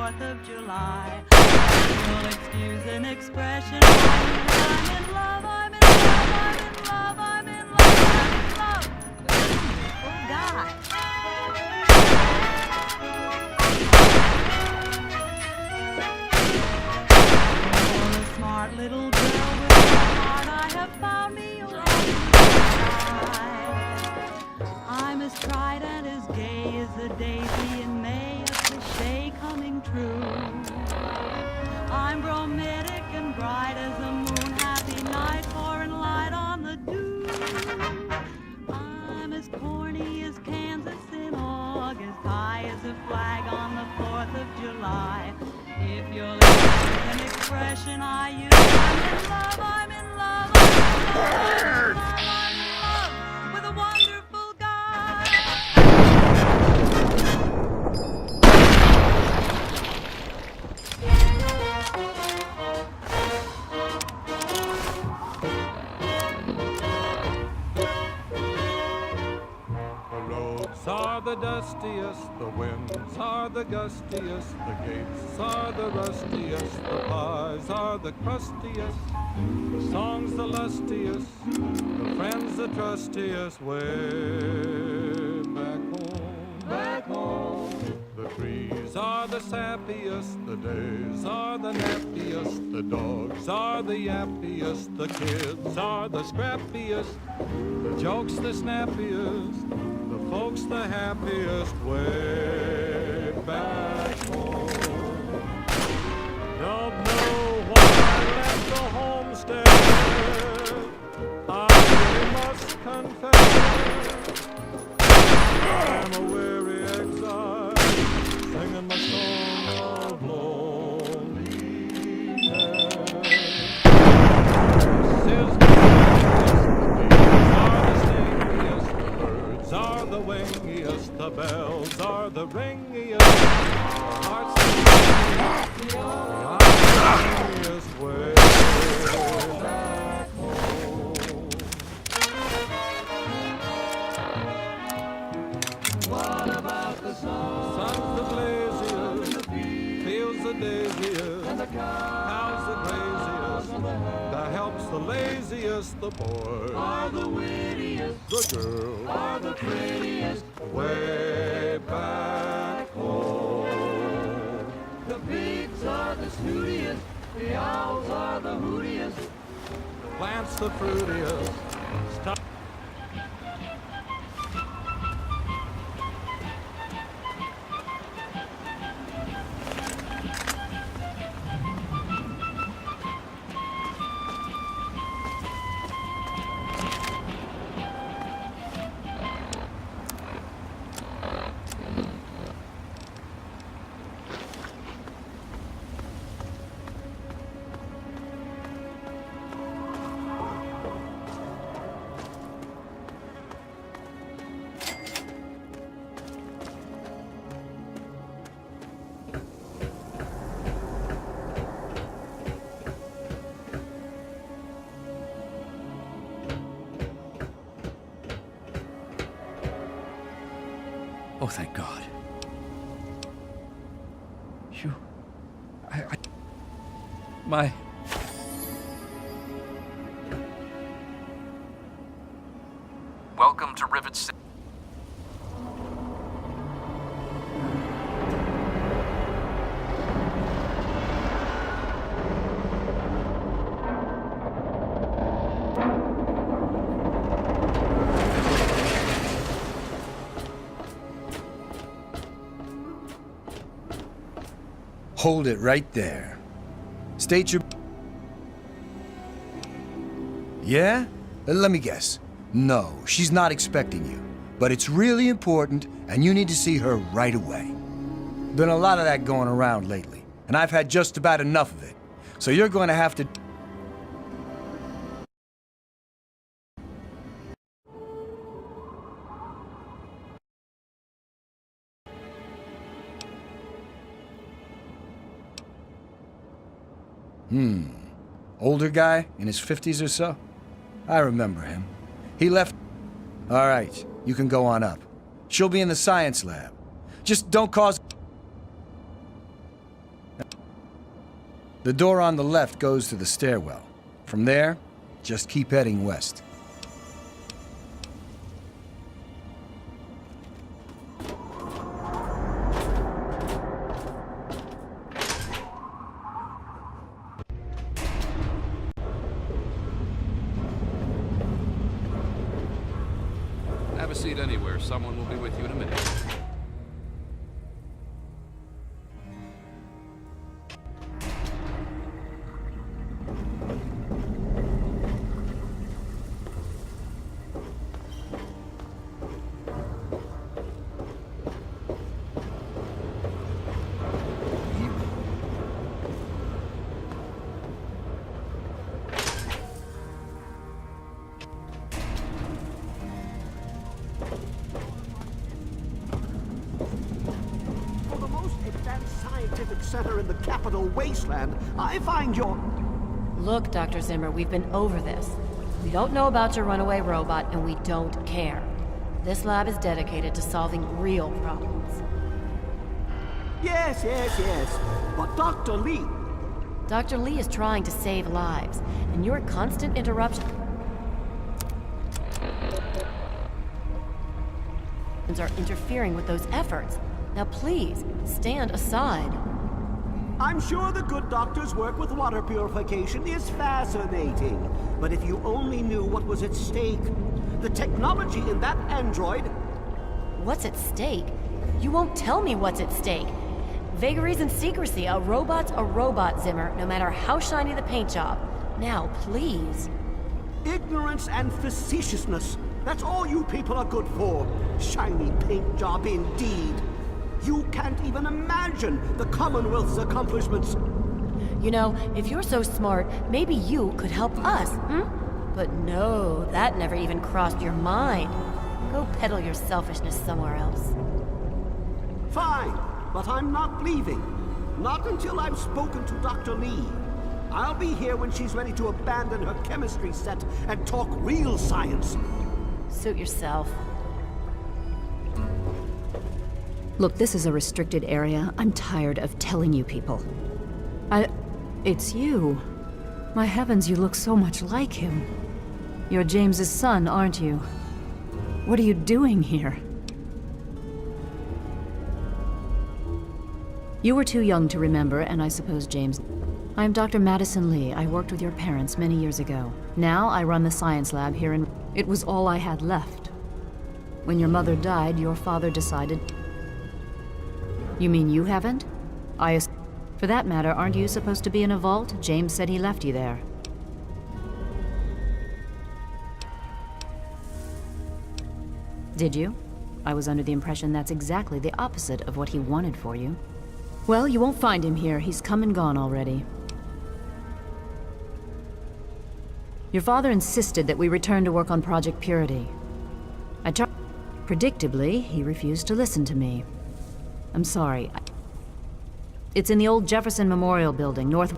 4th of July. You'll excuse an expression. I'm in love, I'm in love, I'm in love, I'm in love, I'm in love. Oh, God. Oh, a smart little girl with a heart, I have found me a I'm as tried and as gay as a daisy in May, a cliché coming true. I'm bromidic and bright as a moon, happy night, pouring light on the dew. I'm as corny as Kansas in August, high as a flag on the 4th of July. If you'll excuse an expression I use, I'm in love, I'm in love, I'm in love, I'm in love with a wonderful guy. Are the dustiest, the winds are the gustiest, the gates are the rustiest, the pies are the crustiest, the songs the lustiest, the friends the trustiest, way back home. The trees are the sappiest, the days are the nappiest, the dogs are the yappiest, the kids are the scrappiest, the jokes the snappiest, the folks the happiest, way back home. Don't know why I left the homestead, I really must confess, I'm a weary exile, singing my song of loneliness. Are the wingiest, the bells are the ringiest, hearts the ringiest, way back home. What about the sun? Sun's the blaziest, feels the daisiest, and the cows the craziest, the helps the laziest, the boys are the wittiest, the girls are the prettiest, way back home. The pigs are the snootiest, the owls are the hootiest, the plants the fruitiest. Stop. Oh, thank God. Phew. My... Welcome to Rivet City. Hold it right there. State your... Yeah? Let me guess. No, she's not expecting you. But it's really important, and you need to see her right away. Been a lot of that going around lately, and I've had just about enough of it. So you're going to have to... Older guy, in his 50s or so? I remember him. He left... All right, you can go on up. She'll be in the science lab. Just don't cause... The door on the left goes to the stairwell. From there, just keep heading west. Have a seat anywhere. Someone will be with you in a minute. Center in the capital wasteland, I find your... Look, Dr. Zimmer, we've been over this. We don't know about your runaway robot, and we don't care. This lab is dedicated to solving real problems. Yes. But Dr. Lee... Dr. Lee is trying to save lives, and your constant interruptions are interfering with those efforts. Now please, stand aside. I'm sure the good doctor's work with water purification is fascinating. But if you only knew what was at stake, the technology in that android... What's at stake? You won't tell me what's at stake. Vagaries and secrecy. A robot's a robot, Zimmer, no matter how shiny the paint job. Now, please. Ignorance and facetiousness. That's all you people are good for. Shiny paint job indeed. You can't even imagine the Commonwealth's accomplishments. You know, if you're so smart, maybe you could help us, But no, that never even crossed your mind. Go peddle your selfishness somewhere else. Fine, but I'm not leaving. Not until I've spoken to Dr. Lee. I'll be here when she's ready to abandon her chemistry set and talk real science. Suit yourself. Look, this is a restricted area. I'm tired of telling you people. It's you. My heavens, you look so much like him. You're James's son, aren't you? What are you doing here? You were too young to remember, and I suppose James... I am Dr. Madison Lee. I worked with your parents many years ago. Now I run the science lab here in... It was all I had left. When your mother died, your father decided... You mean you haven't? For that matter, aren't you supposed to be in a vault? James said he left you there. Did you? I was under the impression that's exactly the opposite of what he wanted for you. Well, you won't find him here. He's come and gone already. Your father insisted that we return to work on Project Purity. I tried. Predictably, he refused to listen to me. I'm sorry. It's in the old Jefferson Memorial Building, north...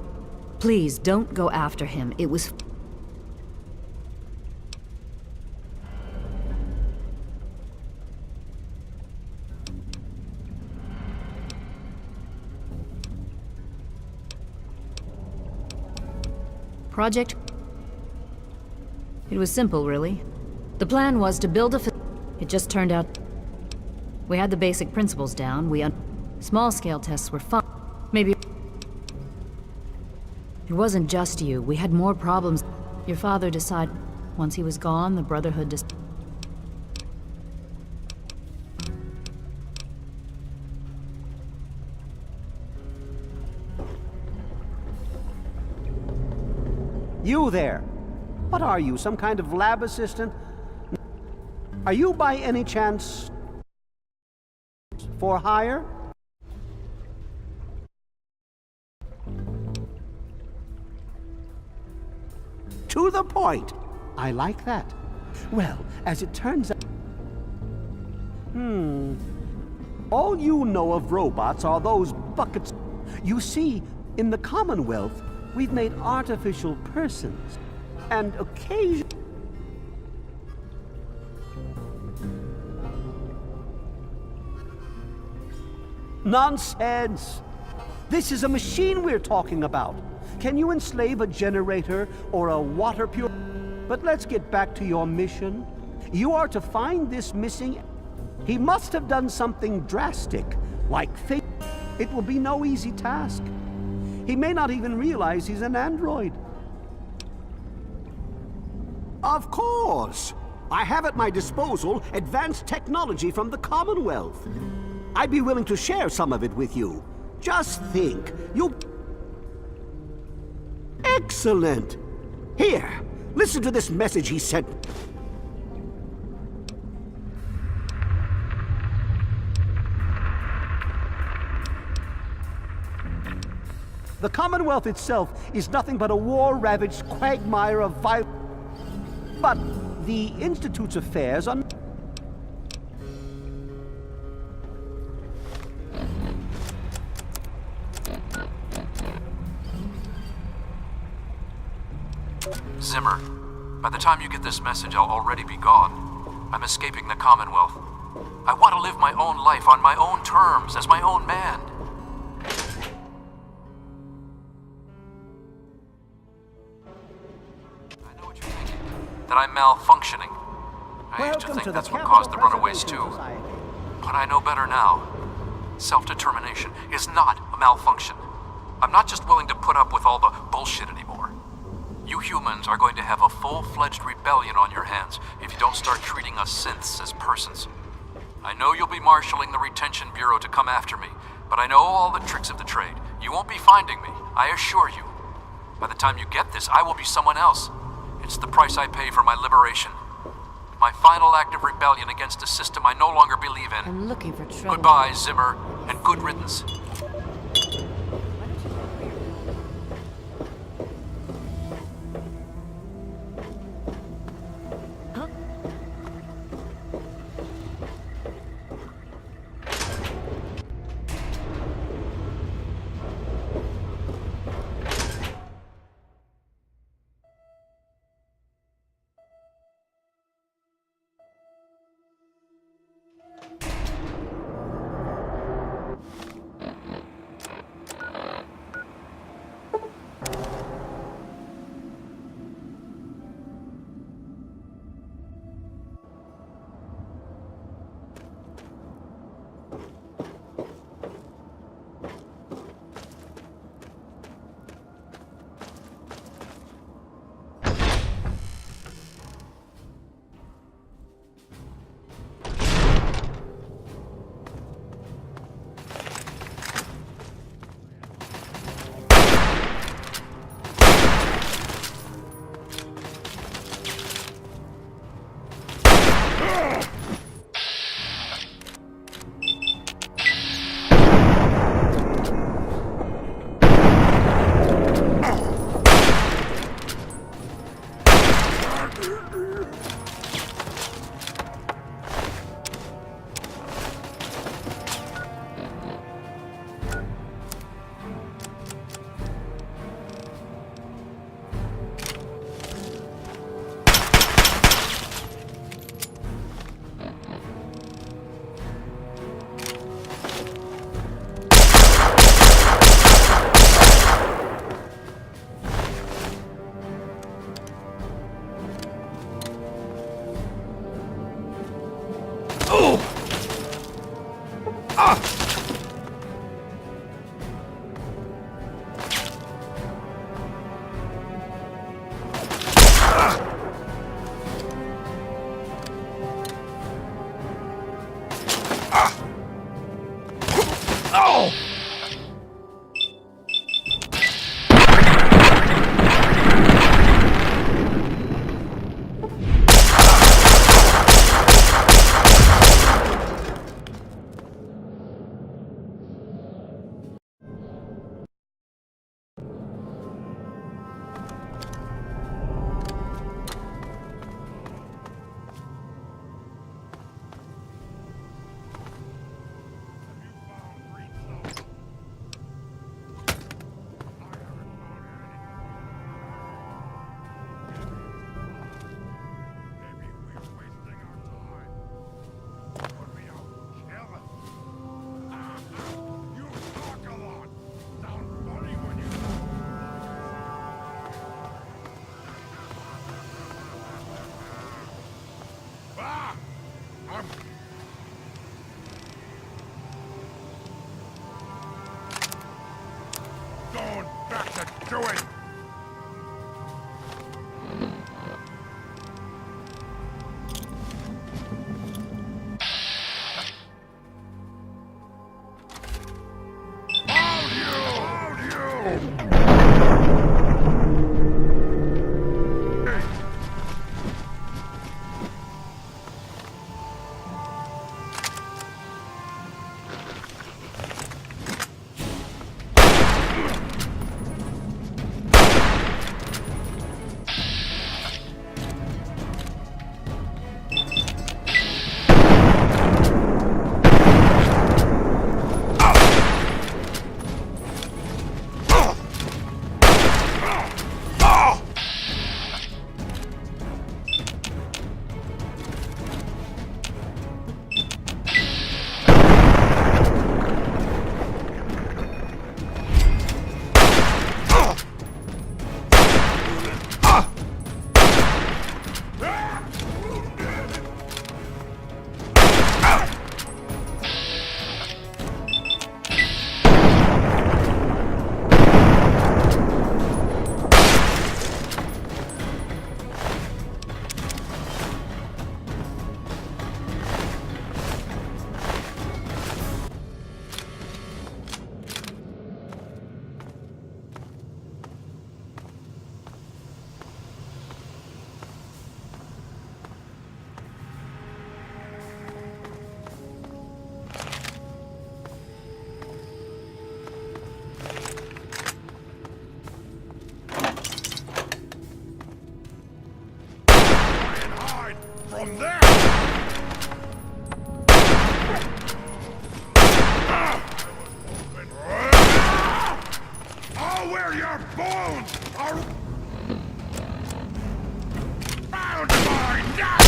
Please, don't go after him. It was... Project... It was simple, really. The plan was to build a... It just turned out... We had the basic principles down. Small-scale tests were fun. Maybe... It wasn't just you. We had more problems. Your father decided... Once he was gone, the Brotherhood just... You there! What are you, some kind of lab assistant? Are you by any chance... for hire? To the point! I like that. Well, as it turns out... All you know of robots are those buckets... You see, in the Commonwealth, we've made artificial persons. And occasionally... Nonsense! This is a machine we're talking about. Can you enslave a generator or a water pure? But let's get back to your mission. You are to find this missing... He must have done something drastic, like fake. It will be no easy task. He may not even realize he's an android. Of course! I have at my disposal advanced technology from the Commonwealth. I'd be willing to share some of it with you. Just think, you... Excellent! Here, listen to this message he sent. The Commonwealth itself is nothing but a war-ravaged quagmire of violence. But the Institute's affairs are... Zimmer, by the time you get this message, I'll already be gone. I'm escaping the Commonwealth. I want to live my own life on my own terms, as my own man. I know what you're thinking, that I'm malfunctioning. I used to think that's what caused the runaways too. But I know better now. Self-determination is not a malfunction. I'm not just willing to put up with all the bullshit anymore. You humans are going to have a full-fledged rebellion on your hands if you don't start treating us synths as persons. I know you'll be marshaling the Retention Bureau to come after me, but I know all the tricks of the trade. You won't be finding me, I assure you. By the time you get this, I will be someone else. It's the price I pay for my liberation. My final act of rebellion against a system I no longer believe in. I'm looking for trouble. Goodbye, Zimmer, and good riddance. to it! From there! I'll wear your bones around my neck!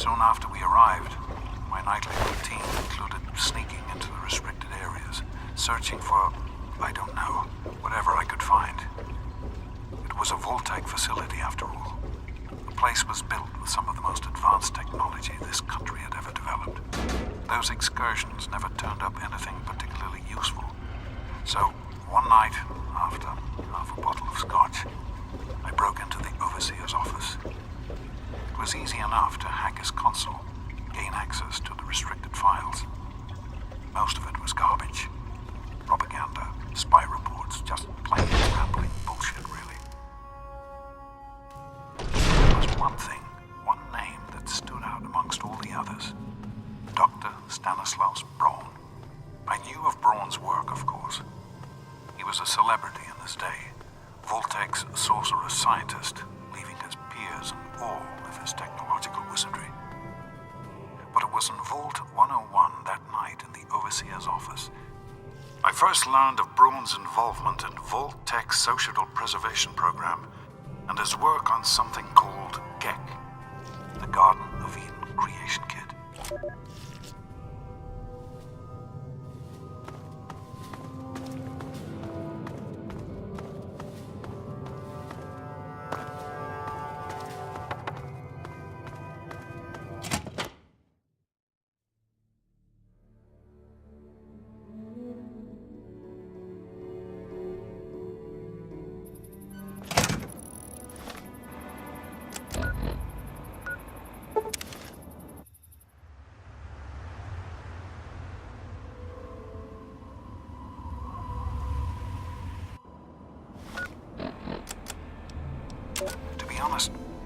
Soon after we arrived, my nightly routine included sneaking into the restricted areas, searching for, I don't know, whatever I could find. It was a Voltec facility after all. The place was built with some of the most advanced technology this country had ever developed. Those excursions never turned up anything particularly useful. So, one night, after half a bottle of scotch, I broke into the overseer's office. It was easy enough to hack his console, gain access to the restricted files. Most of it was garbage. Propaganda, spy reports, just plain rambling bullshit, really. There was one thing, one name that stood out amongst all the others. Dr. Stanislaus Braun. I knew of Braun's work, of course. He was a celebrity in his day, Voltec's sorcerous scientist, leaving his peers in awe of his technological wizardry. But it was in Vault 101 that night in the overseer's office I first learned of Braun's involvement in Voltec's Societal Preservation Program and his work on something called GEC, the Garden of Eden Creation Kit.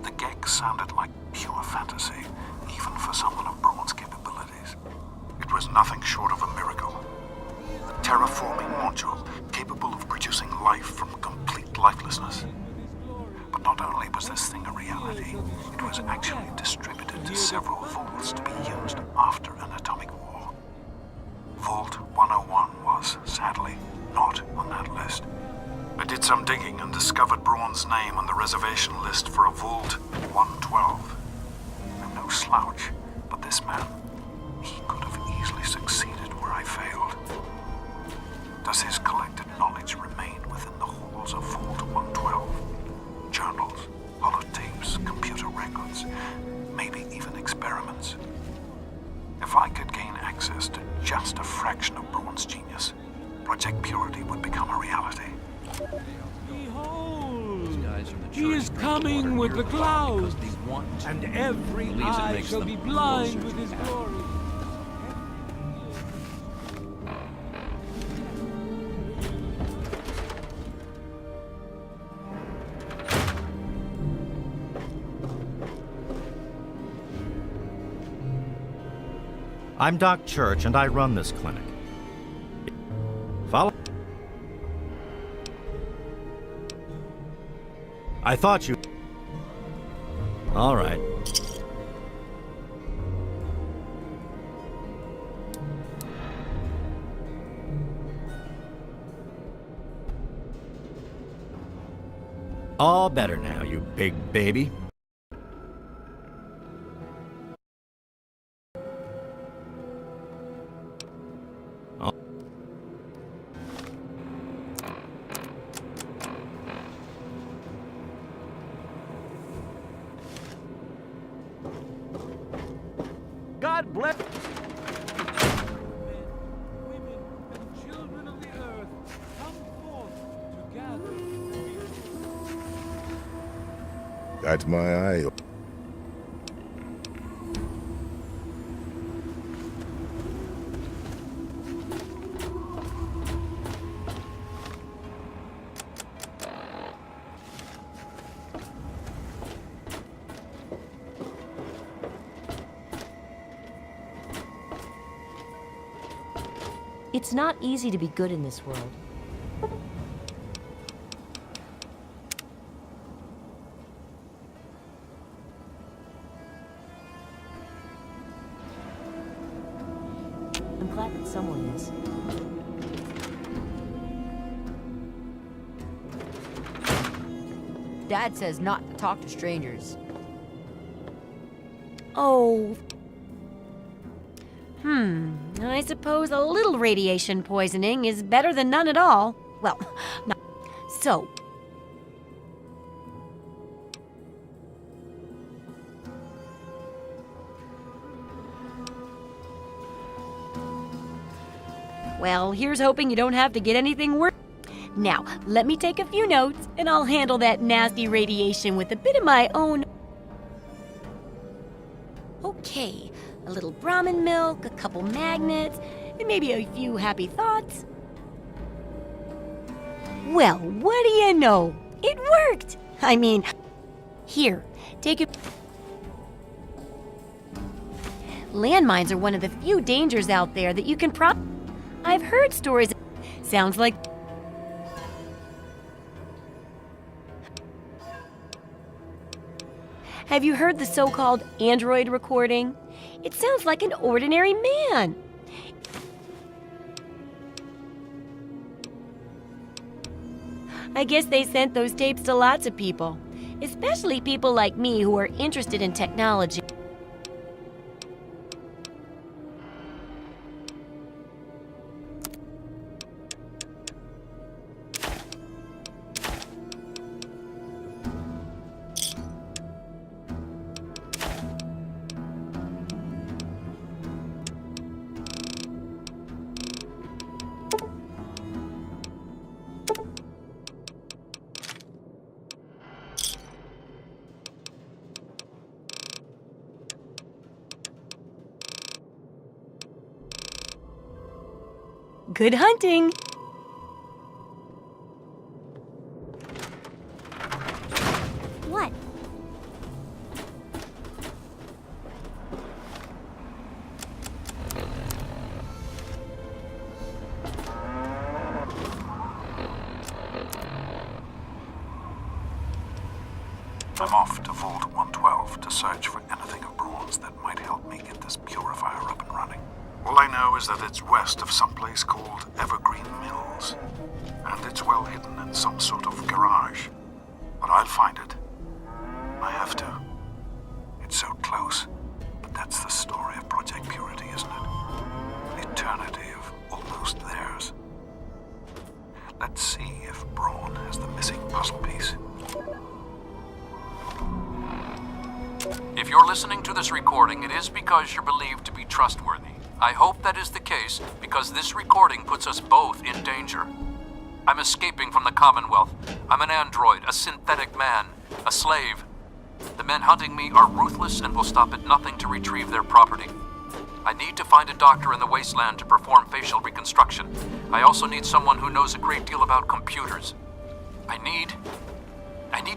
The GEC sounded like pure fantasy, even for someone of Braun's capabilities. It was nothing short of a miracle. A terraforming module capable of producing life from complete lifelessness. But not only was this thing a reality, it was actually distributed to several vaults to be used after an atomic war. Vault 101 was, sadly, not on that list. I did some digging and discovered Braun's name on the reservation list for a Vault 112. I'm no slouch, but this man, he could have easily succeeded where I failed. Does his collected knowledge remain within the halls of Vault 112? Journals, holotapes, computer records, maybe even experiments. If I could gain access to just a fraction of Braun's genius, Project Purity would become a reality. Behold, he is coming with the clouds, and every eye shall be blind with his glory. I'm Doc Church, and I run this clinic. Follow. I thought you... All right. All better now, you big baby. God bless. Women and children of the earth, come forth together. Got my eye. It's not easy to be good in this world. I'm glad that someone is. Dad says not to talk to strangers. Oh. I suppose a little radiation poisoning is better than none at all. Well, not so. Well, here's hoping you don't have to get anything worse. Now, let me take a few notes, and I'll handle that nasty radiation with a bit of my own. Okay, a little Brahmin milk, a couple magnets, and maybe a few happy thoughts. Well, what do you know? It worked! I mean, here, take it. Landmines are one of the few dangers out there that you can I've heard stories. Sounds like. Have you heard the so-called android recording? It sounds like an ordinary man. I guess they sent those tapes to lots of people, especially people like me who are interested in technology. Good hunting! What? I'm off to Vault 112 to search for anything of Braun's that might help me get this purifier up and running. All I know is that it's west of some place called Evergreen Mills, and it's well hidden in some sort of garage. But I'll find it. I have to. It's so close, but that's the story of Project Purity, isn't it? An eternity of almost theirs. Let's see if Braun has the missing puzzle piece. If you're listening to this recording, it is because you're believed to be trustworthy. I hope that is the case, because this recording puts us both in danger. I'm escaping from the Commonwealth. I'm an android, a synthetic man, a slave. The men hunting me are ruthless and will stop at nothing to retrieve their property. I need to find a doctor in the wasteland to perform facial reconstruction. I also need someone who knows a great deal about computers. I need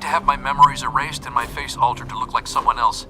to have my memories erased and my face altered to look like someone else.